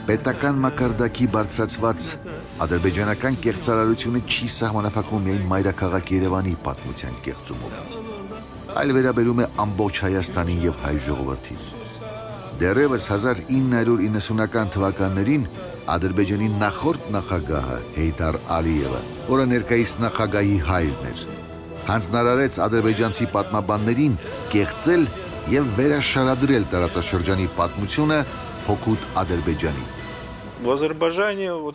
Պետական մակարդակի բարձրացված ադրբեջանական կեղծարարությունը չի սահմանափակում միայն մայրաքաղաք Երևանի պատմության կեղծումով, այլ վերաբերում է ամբողջ Հայաստանին եւ հայ ժողովրդին։ Դեռևս 1990-ական թվականներին Ադրբեջանի նախորդ նախագահը Հեյդար Ալիևը, որը ներկայիս նախագահի հայրն էր, հանձնարարեց ադրբեջանցի պատմաբաններին կեղծել եւ վերաշարադրել տարածաշրջանի պատմությունը հօգուտ Ադրբեջանի։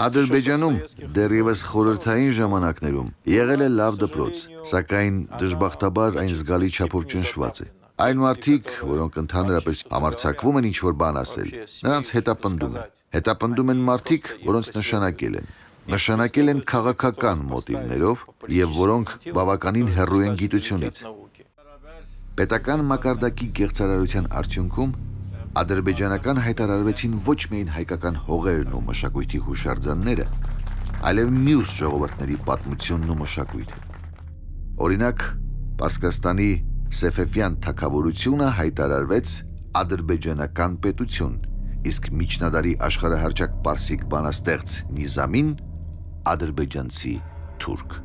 Ադրբեջանում դեռևս խորհրդային ժամանակներում եղել է լավ դպրոց, սակայն դժբախտաբար այն զգալի չափով ճնշված է։ Այն մարդիկ, որոնք ընդհանրապես համարձակվում են ինչ-որ բան ասել, նրանց հետապնդում են։ Հետապնդում են մարդիկ, որոնց նշանակել են քաղաքական մոտիվներով եւ որոնք բավականին հեռու են գիտությունից։ Պետական մակարդակի կեղծարարության արդյունքում ադրբեջանական հայտարարվեցին ոչ միայն հայկական հողերն ու մշակույթի հուշարձանները, այլև մյուս ժողովուրդների պատմությունն ու մշակույթը։ Օրինակ, Պարսկաստանի Սեֆեֆյան թագավորությունը հայտարարվեց ադրբեջանական պետություն, իսկ միջնադարի աշխարհահռչակ պարսիկ բանաստեղծ Նիզամին ադրբեջանցի թուրք։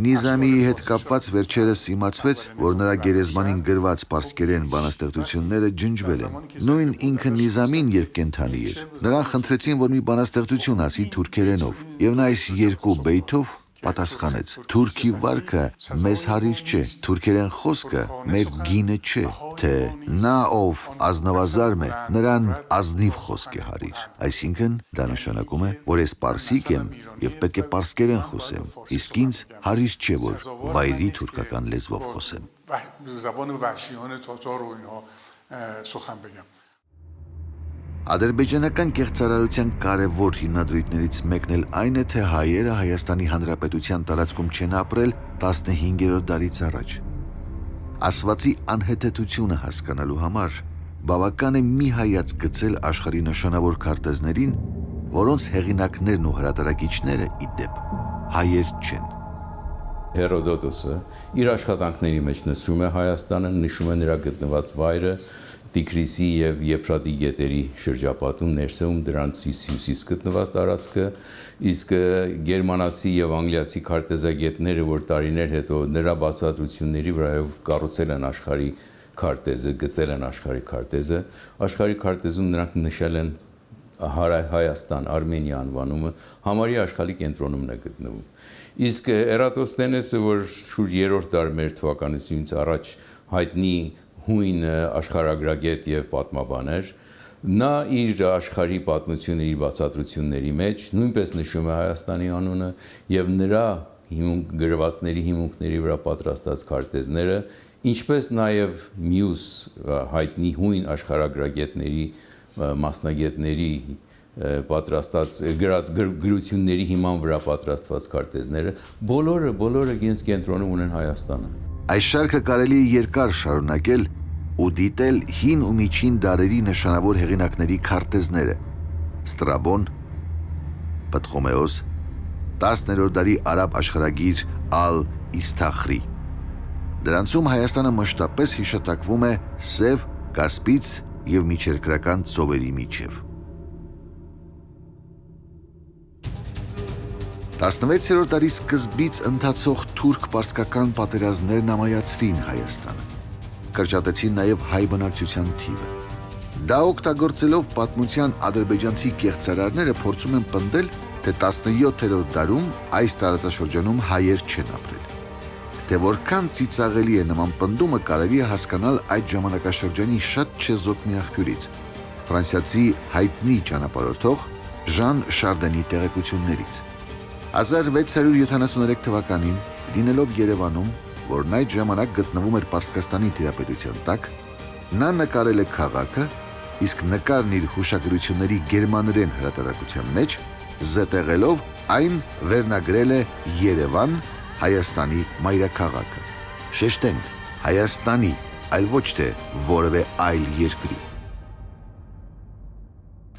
Նիզամիի հետ կապված վերջերս իմացվեց, որ նրա գերեզմանին գրված պարսկերեն բանաստեղծությունները ջնջվել են։ Նույն ինքը Նիզամին երբ կենդանի էր, նրան խնդրեցին, որ մի բանաստեղծություն ասի թուրքերենով, եւ նա այս երկու բեյթով պատասխանեց. Թուրքի վարքը մեզ հարիր չէ, թուրքերեն խոսքը մեր գինը չէ, թե նա ով ազնվազարմ է, նրան ազնիվ խոսք է հարիր։ Այսինքն դա նշանակում է, որ ես պարսիկ եմ եւ պետք է պարսկերեն խոսեմ, իսկ ինձ հարիր չէ, որ վայրի թուրքական լեզվով խոսեմ։ Ադրբեջանական կեղծարարության կարևոր հիմնադրույթներից մեկն էլ այն է, թե հայերը Հայաստանի Հանրապետության տարածքում չեն ապրել 15-րդ դարից առաջ։ Ասվածի անհեթեթությունը հասկանալու համար բավական է մի հայացք գցել աշխարհի նշանավոր քարտեզներին, որոնց հեղինակներն ու հրատարակիչները ի դեպ հայեր չեն։ Հերոդոտոսը իր աշխատանքների մեջ նշում է Հայաստանը, նշում է նրա գտնված վայրը Տիգրիսի եւ Եփրատի գետերի շրջապատում, ներսում դրանցից հյուսիս գտնված տարածքը, իսկ գերմանացի եւ անգլիացի քարտեզագետները, որ տարիներ հետո նրա բացատրությունների վրայով կառուցել են աշխարհի քարտեզը, գծել են աշխարհի քարտեզը, աշխարհի քարտեզում նրանք նշել են Հայաստան, Արմենիա անվանումը, համարյա աշխարհի կենտրոնում է գտնվում։ Իսկ Էրատոսթենեսը, որ շուրջ 3-րդ դար մեր թվականությունից առաջ հայտնի հույն աշխարհագրագետ եւ պատմաբան էր, Նա իր աշխարհի պատմությունների բացատրությունների մեջ նույնպես նշում է Հայաստանի անունը եւ նրա գրվածքների հիմունքների վրա պատրաստած քարտեզները, ինչպես նաեւ մյուս հայտնի հույն աշխարհագրագետների, մասնագետների պատրաստած գրությունների հիման վրա պատրաստված քարտեզները, բոլորը կենտրոնում ունեն Հայաստանը։ Այս շարքը կարելի է երկար շարունակել ու դիտել հին ու միջին դարերի նշանավոր հեղինակների քարտեզները՝ Ստրաբոն, Պտղոմեոս, 10-րդ դարի արաբ աշխարհագիր Ալ-Իսթախրի։ Դրանցում Հայաստանը մշտապես հիշատակվում է Սև, Կասպից եւ միջերկրական ծովերի միջև։ 16-րդ դարի սկզբից ընթացող թուրք-պարսկական պատերազմներն ամայացրին Հայաստանը, կրճատեցին նաև հայ բնակչության թիվը։ Դա օգտագործելով պատմության ադրբեջանցի կեղծարարները փորձում են պնդել, թե 17-րդ դարում այս տարածաշրջանում հայեր չեն ապրել։ Թե որքան ծիծաղելի է նման պնդումը կարելի է հասկանալ այդ ժամանակաշրջանի շատ չեզոք մի աղբյուրից՝ ֆրանսիացի հայտնի ճանապարհորդող Ժան Շարդենի տեղեկություններից։ 1673 թվականին, լինելով Երևանում, որն այդ ժամանակ գտնվում էր Պարսկաստանի տիրապետության տակ, նա նկարել է քաղաքը, իսկ նկարն իր հուշագրությունների գերմաներեն հրատարակության մեջ զետեղելով այն վերնագրել է Երևան, Հայաստանի մայրաքաղաքը։ Շեշտենք, Հայաստանի, այլ ոչ թե որևէ այլ երկրի։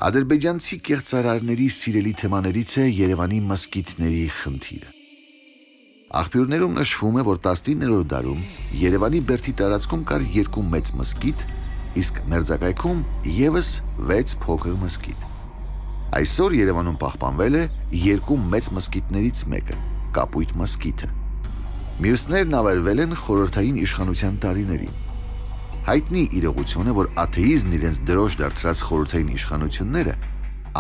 Ադրբեջանցի կեղծարարների սիրելի թեմաներից է Երևանի մզկիթների խնդիրը։ Աղբյուրներում նշվում է, որ 19-րդ դարում Երևանի բերդի տարածքում կար 2 մեծ մզկիթ, իսկ մերձակայքում ևս 6 փոքր մզկիթ։ Այսօր Երևանում պահպանվել է 2 մեծ մզկիթներից մեկը՝ Կապույտ մզկիթը։ Մյուսներն ավերվել են խորհրդային իշխանության տարիներին։ Հայտնի իրողություն է, որ աթեիզմն իրենց դրոշ դարձրած խորհրդային իշխանությունները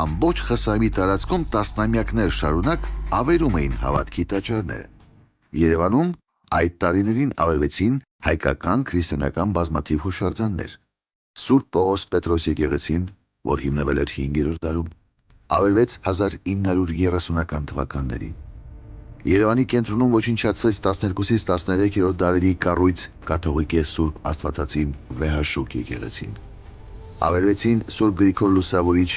ամբողջ ԽՍՀՄ-ի տարածքում տասնամյակներ շարունակ ավերում էին հավատքի տաճարները։ Երևանում այդ տարիներին ավերվեցին հայկական քրիստոնեական բազմաթիվ հուշարձաններ։ Սուրբ Պողոս Պետրոս եկեղեցին, որ հիմնվել էր 5-րդ դարում, ավերվեց 1930-ական թվականներին։ Երևանի կենտրոնում ոչնչացվեց 12-ից 13-րդ դարերի կառույց կաթողիկե Սուրբ Աստվածածին Վեհաշուկ եկեղեցին։ Ավերվեցին Սուրբ Գրիգոր Լուսավորիչ,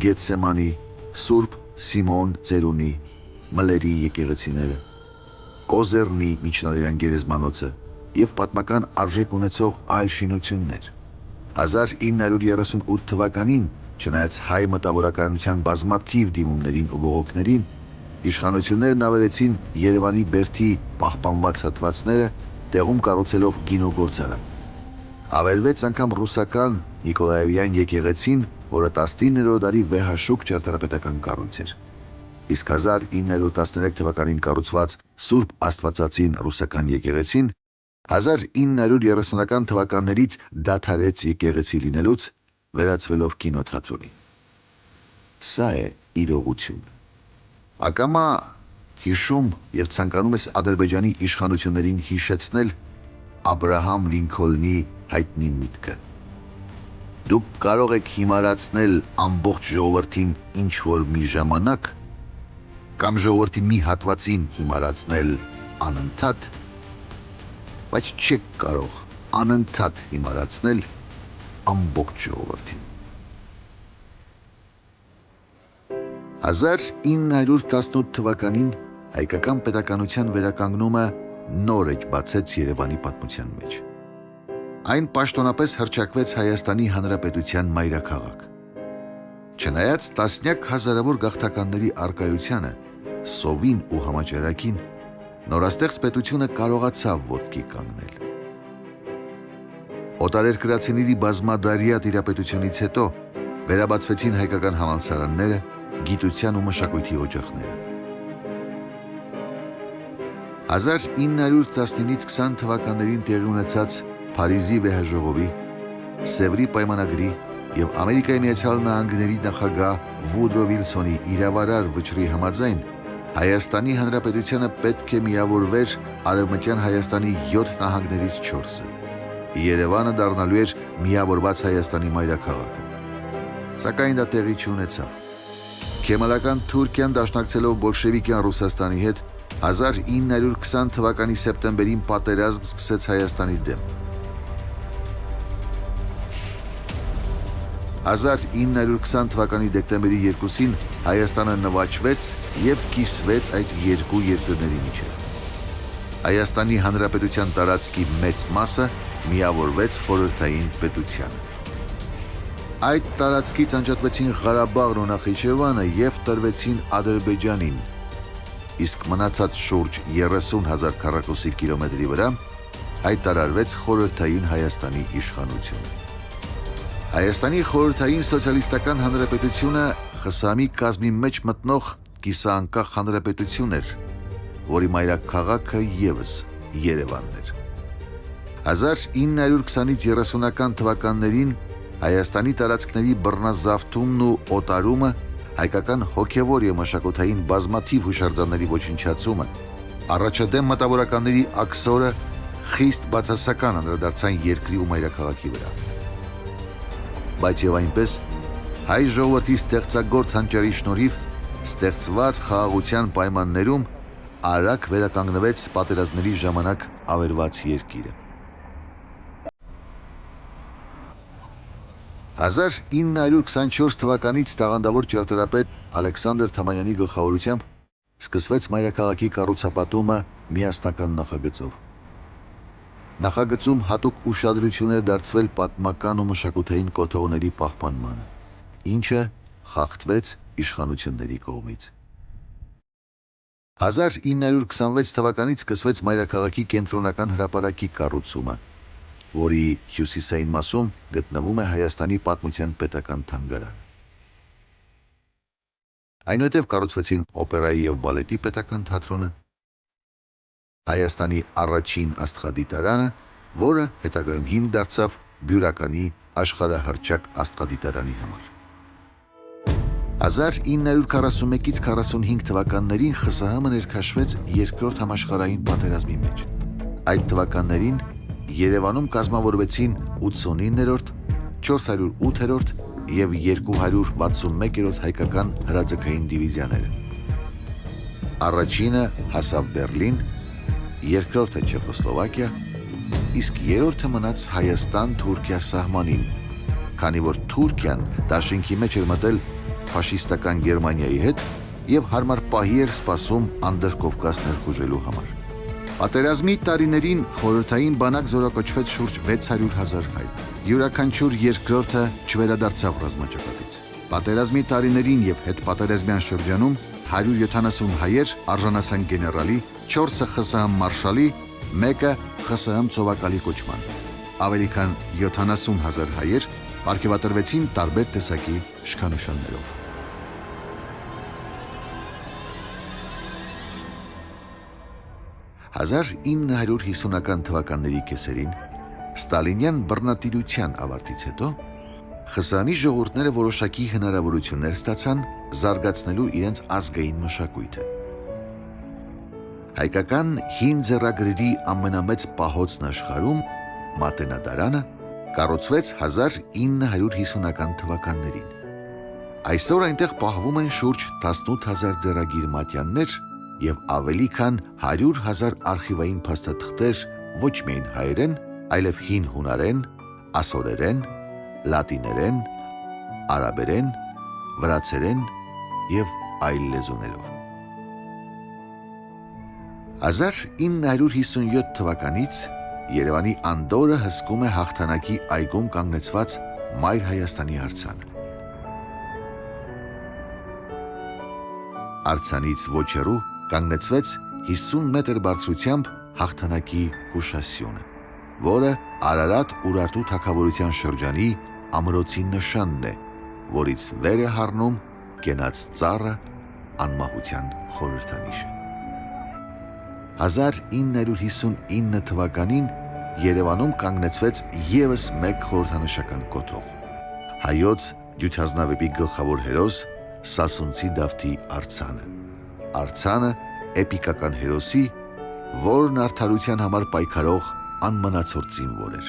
Գեթսեմանի, Սուրբ Սիմոն Ծերունի, Մլերի եկեղեցիները, Կոզերնի միջնադարյան գերեզմանոցը եւ պատմական արժեք ունեցող այլ շինություններ։ 1938 թվականին, չնայած հայ մտավորականության բազմաթիվ դիմումներին ու բողոքներին, իշխանություններն ավերեցին Երևանի բերդի պահպանված հատվածները, տեղում կառուցելով գինոգործարան։ Ավերվեց անգամ ռուսական Նիկոլաևյան եկեղեցին, որը 19-րդ դարի Վեհաշուկ ճարտարապետական կառույց էր։ Իսկ 1913 թվականին կառուցված Սուրբ Աստվածածին ռուսական եկեղեցին 1930-ական թվականներից դադարեց եկեղեցի լինելուց, վերածվելով կինոթատրոնի։ Սա է իրողություն։ Ակամա հիշում եւ ցանկանում ես Ադրբեջանի իշխանություններին հիշեցնել Աբրահամ Լինքոլնի հայտնի միտքը։ Դուք կարող եք հիմարացնել ամբողջ ժողովրդին ինչ որ մի ժամանակ, կամ ժողովրդի մի հատվածին հիմարացնել անընդհատ, բայց չեք կարող անընդհատ հիմարացնել ամբողջ ժողովրդին։ 1918 թվականին հայկական պետականության վերականգնումը նոր էջ բացեց Երևանի պատմության մեջ։ Այն պաշտոնապես հռչակվեց Հայաստանի Հանրապետության մայրաքաղաք։ Չնայած տասնյակ հազարավոր գաղթականների առկայությանը, սովին ու համաճարակին, նորաստեղծ պետությունը կարողացավ ոտքի կանգնել։ Օտարերկրացիների բազմադարյա տիրապետությունից հետո վերաբացվեցին հայկական համալսարանները, գիտության ու մշակույթի օջախները։ 1919-ից 20 թվականներին տեղի ունեցած Փարիզի վեհաժողովի, Սևրի պայմանագրի եւ Ամերիկայի Միացյալ Նահանգների նախագահ Վուդրո Վիլսոնի իրավարար վճռի համաձայն Հայաստանի Հանրապետությանը պետք է միավորվեր Արևմտյան Հայաստանի 7 նահանգներից 4-ը։ Երևանը դառնալու էր միավորված Հայաստանի մայրաքաղաքը։ Սակայն դա տեղի չունեցավ։ Քեմալական Թուրքիան դաշնակցելով բոլշևիկյան Ռուսաստանի հետ 1920 թվականի սեպտեմբերին պատերազմ սկսեց Հայաստանի դեմ։ 1920 թվականի դեկտեմբերի 2-ին Հայաստանը նվաճվեց և կիսվեց այդ երկու երկրների միջև։ Հայաստանի Հանրապետության տարածքի մեծ մասը միավորվեց խորհրդային պետությանը։ Այդ տարածքից անջատվեցին Ղարաբաղն ու Նախիջևանը և տրվեցին Ադրբեջանին, իսկ մնացած շուրջ 30,000 քառակուսի կիլոմետրի վրա հայտարարվեց խորհրդային Հայաստանի իշխանությունը։ Հայաստանի խորհրդային սոցիալիստական հանրապետությունը ԽՍՀՄ-ի կազմի մեջ մտնող կիսաանկախ հանրապետություն էր, որի մայրաքաղաքը ևս Երևանն էր։ 1920-ից 30-ական թվականներին Հայաստանի տարածքների բռնազավթումն ու օտարումը, հայկական հոգևոր և մշակութային բազմաթիվ հուշարձանների ոչնչացումը, առաջադեմ մտավորականների աքսորը խիստ բացասական անդրադարձան երկրի ու մայրաքաղաքի վրա։ Բայց և այնպես, հայ ժողովրդի ստեղծագործ հանճարի շնորհիվ ստեղծված խաղաղության պայմաններում արագ վերականգնվեց պատերազմների ժամանակ ավերված երկիրը։ 1924 թվականից տաղանդավոր ճարտարապետ Ալեքսանդր Թամանյանի գլխավորությամբ սկսվեց մայրաքաղաքի կառուցապատումը միասնական նախագծով։ Նախագծում հատուկ ուշադրություն էր դարձվել պատմական ու մշակութային կոթողների պահպանմանը, ինչը խախտվեց իշխանությունների կողմից։ 1926 թվականից սկսվեց մայրաքաղաքի կենտրոնական հրապարակի կառուցումը, որի հյուսիսային մասում գտնվում է Հայաստանի պատմության պետական թանգարանը։ Այնուհետև կառուցվեցին օպերայի և բալետի պետական թատրոնը, Հայաստանի առաջին աստղադիտարանը, որը հետագայում հիմք դարձավ Բյուրականի աշխարհահռչակ աստղադիտարանի համար։ 1941-ից 45 թվականներին ԽՍՀՄ ներքաշվեց երկրորդ համաշխարհային պատերազմի մեջ։ Այդ թվականներին Երևանում կազմավորվեցին 89-րդ, 408-րդ և 261-րդ հայկական հրաձգային դիվիզիաները։ Առաջինը հասավ Բեռլին, երկրորդը Չեխոսլովակիա, իսկ երրորդը մնաց Հայաստան-Թուրքիա սահմանին, քանի որ Թուրքիան դաշինքի մեջ էր մտել ֆաշիստական Գերմանիայի հետ և հարմար պահի էր սպասում Անդրկովկաս ներխուժելու համար։ Պատերազմի տարիներին խորհրդային բանակ զորակոչվեց շուրջ 600,000 հայ։ Յուրաքանչյուր երկրորդը չվերադարձավ ռազմաճակատից։ Պատերազմի տարիներին և հետպատերազմյան շրջանում 170 հայեր արժանացան գեներալի, 4-ը ԽՍՀՄ մարշալի, 1-ը ԽՍՀՄ ծովակալի կոչման։ Ավելի քան 70,000 հայեր պարգևատրվեցին տարբեր տեսակի շքանշաններով։ 1950-ական թվականների կեսերին Ստալինյան բռնատիրության ավարտից հետո ԽՍՀՄ-ի ժողովուրդները որոշակի հնարավորություններ ստացան զարգացնելու իրենց ազգային մշակույթը։ Հայկական հին ձեռագրերի ամենամեծ պահոցն աշխարհում, Մատենադարանը, կառուցվեց 1950-ական թվականներին։ Այսօր այնտեղ պահվում են շուրջ 18,000 ձեռագիր մատյաններ և ավելի քան 100,000 արխիվային փաստաթղթեր ոչ միայն հայերեն, այլև հին հունարեն, ասորերեն, լատիներեն, արաբերեն, վրացերեն և այլ լեզուներով։ 1957 թվականից Երևանի անդորը հսկում է հաղթանակի այգում կանգնեցված Մայր Հայաստանի արձանը։ Արձանից ոչ հեռու կանգնեցվեց 50 մետր բարձրությամբ հաղթանակի հուշասյունը, որը Արարատ Ուրարտու թագավորության շրջանի ամրոցի նշանն է, որից վեր է հառնում կենաց ծառը, անմահության խորհրդանիշը։ 1959 թվականին Երևանում կանգնեցվեց ևս մեկ խորհրդանշական կոթող՝ հայոց դյուցազնավեպի գլխավոր հերոս Սասունցի Դավթի արձանը։ Արձանը էպիկական հերոսի, որն արդարության համար պայքարող անմնացորդ զինվոր էր։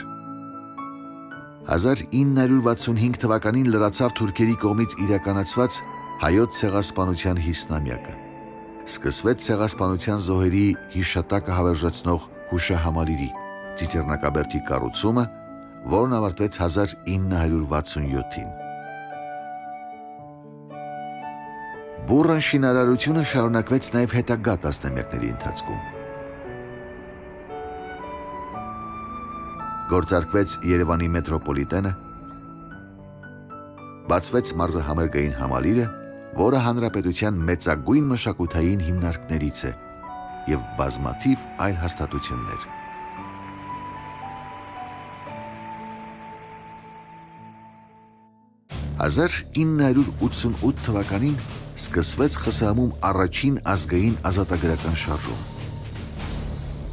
1965 թվականին լրացավ թուրքերի կողմից իրականացված հայոց ցեղասպանության 50-ամյակը։ Սկսվեց ցեղասպանության զոհերի հիշատակը հավերժացնող հուշահամալիրի Ծիծեռնակաբերդի կառուցումը, որն ավարտվեց 1967-ին։ Բուռն շինարարությունը շարունակվեց նաև հետագա տասնամյակների ընթացքում։ Գործարկվեց Երևանի մետրոպոլիտենը, բացվեց մարզահամերգային համալիրը, որը հանրապետության մեծագույն մշակութային հիմնարկներից է, և բազմաթիվ այլ հաստատություններ։ 1988 թվականին սկսվեց ԽՍՀՄ-ում առաջին ազգային ազատագրական շարժում։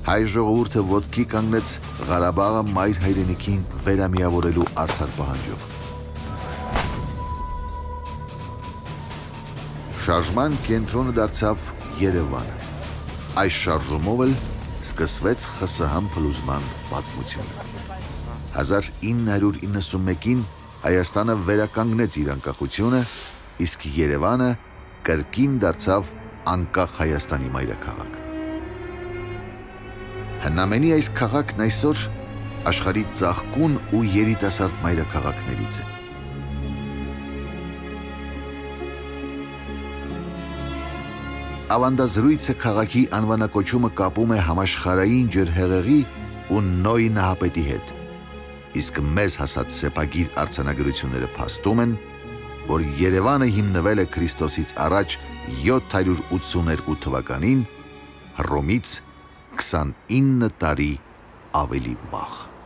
Հայ ժողովուրդը ոտքի կանգնեց Ղարաբաղը մայր հայրենիքին վերամիավորելու արդար պահանջով։ Շարժման կենտրոնը դարձավ Երևանը։ Այս շարժումով էլ սկսվեց ԽՍՀՄ փլուզման պատմությունը։ 1991-ին Հայաստանը վերականգնեց իր անկախությունը, իսկ Երևանը կրկին դարձավ անկախ Հայաստանի մայրաքաղաք։ Հնամենի այս քաղաքն այսօր աշխարհի ծաղկուն ու երիտասարդ մայրաքաղաքներից է։ Ավանդազրույցը քաղաքի անվանակոչումը կապում է համաշխարհային ջրհեղեղի ու Նոյի նահապետի հետ, իսկ մեզ հասած սեպագիր արձանագրությունները փաստում են, որ Երևանը հիմնվել է Քրիստոսից առաջ 782 թվականին, Հռոմից 29 տարի ավելի վաղ։